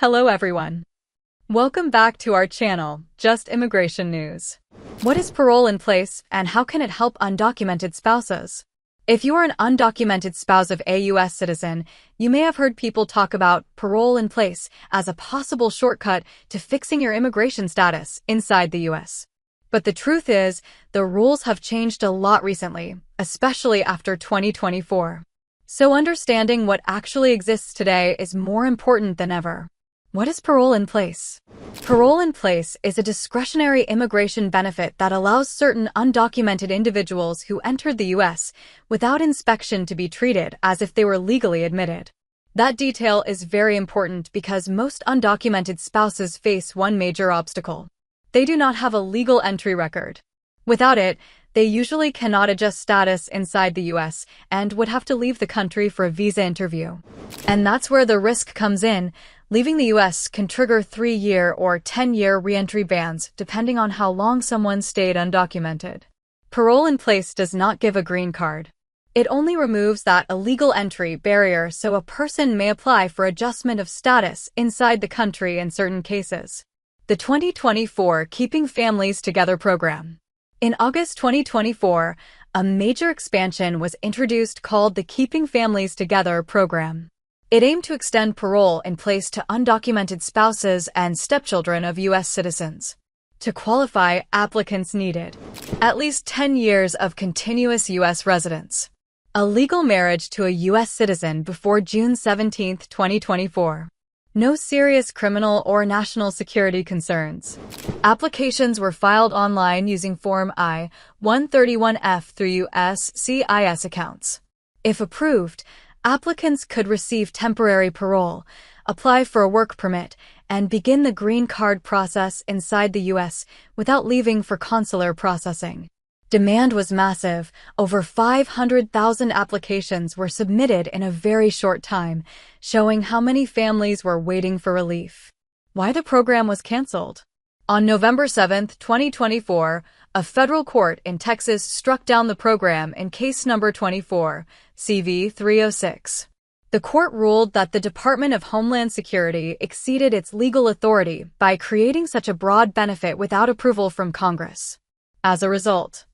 Hello everyone. Welcome back to our channel, Just Immigration News. What is parole in place and how can it help undocumented spouses? If you are an undocumented spouse of a U.S. citizen, you may have heard people talk about parole in place as a possible shortcut to fixing your immigration status inside the U.S. But the truth is, the rules have changed a lot recently, especially after 2024. So understanding what actually exists today is more important than ever. What is parole in place? Parole in place is a discretionary immigration benefit that allows certain undocumented individuals who entered the U.S. without inspection to be treated as if they were legally admitted. That detail is very important because most undocumented spouses face one major obstacle. They do not have a legal entry record. Without it, they usually cannot adjust status inside the U.S. and would have to leave the country for a visa interview. And that's where the risk comes in. Leaving the U.S. can trigger 3-year or 10-year re-entry bans depending on how long someone stayed undocumented. Parole in place does not give a green card. It only removes that illegal entry barrier so a person may apply for adjustment of status inside the country in certain cases. The 2024 Keeping Families Together program. In August 2024, a major expansion was introduced called the Keeping Families Together program. It aimed to extend parole in place to undocumented spouses and stepchildren of U.S. citizens. To qualify, applicants needed at least 10 years of continuous U.S. residence, a legal marriage to a U.S. citizen before June 17, 2024. No serious criminal or national security concerns. Applications were filed online using Form I-131F through USCIS accounts. If approved, applicants could receive temporary parole, apply for a work permit, and begin the green card process inside the U.S. without leaving for consular processing. Demand was massive. Over 500,000 applications were submitted in a very short time, showing how many families were waiting for relief. Why the program was canceled? On November 7, 2024, a federal court in Texas struck down the program in case number 24, CV 306. The court ruled that the Department of Homeland Security exceeded its legal authority by creating such a broad benefit without approval from Congress. As a result,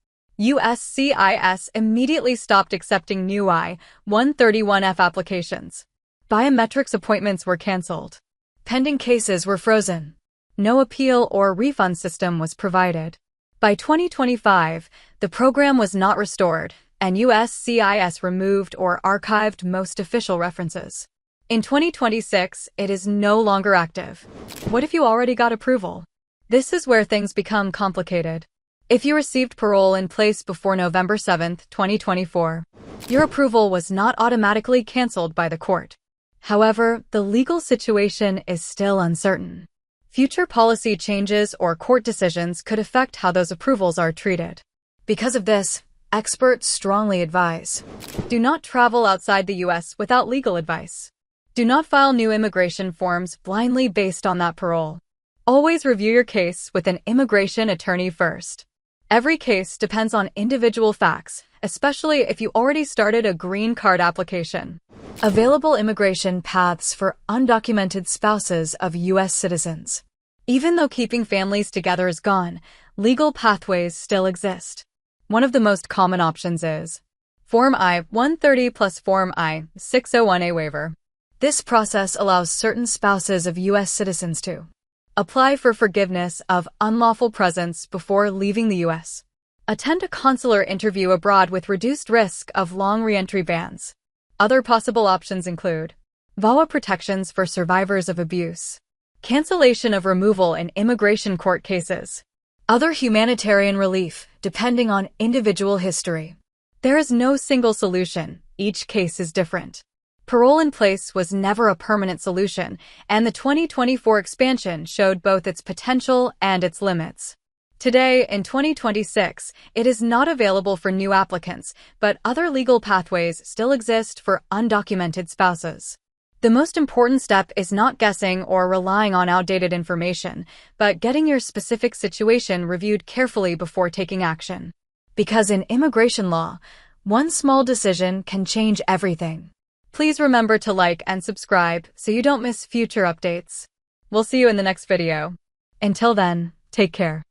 USCIS immediately stopped accepting new I-131F applications. Biometrics appointments were canceled. Pending cases were frozen. No appeal or refund system was provided. By 2025, the program was not restored, and USCIS removed or archived most official references. In 2026, it is no longer active. What if you already got approval? This is where things become complicated. If you received parole in place before November 7, 2024, your approval was not automatically canceled by the court. However, the legal situation is still uncertain. Future policy changes or court decisions could affect how those approvals are treated. Because of this, experts strongly advise: do not travel outside the U.S. without legal advice. Do not file new immigration forms blindly based on that parole. Always review your case with an immigration attorney first. Every case depends on individual facts, especially if you already started a green card application. Available immigration paths for undocumented spouses of U.S. citizens. Even though Keeping Families Together is gone, legal pathways still exist. One of the most common options is Form I-130 plus Form I-601A waiver. This process allows certain spouses of U.S. citizens to apply for forgiveness of unlawful presence before leaving the U.S. Attend a consular interview abroad with reduced risk of long re-entry bans. Other possible options include VAWA protections for survivors of abuse, cancellation of removal in immigration court cases, other humanitarian relief, depending on individual history. There is no single solution. Each case is different. Parole in place was never a permanent solution, and the 2024 expansion showed both its potential and its limits. Today, in 2026, it is not available for new applicants, but other legal pathways still exist for undocumented spouses. The most important step is not guessing or relying on outdated information, but getting your specific situation reviewed carefully before taking action. Because in immigration law, one small decision can change everything. Please remember to like and subscribe so you don't miss future updates. We'll see you in the next video. Until then, take care.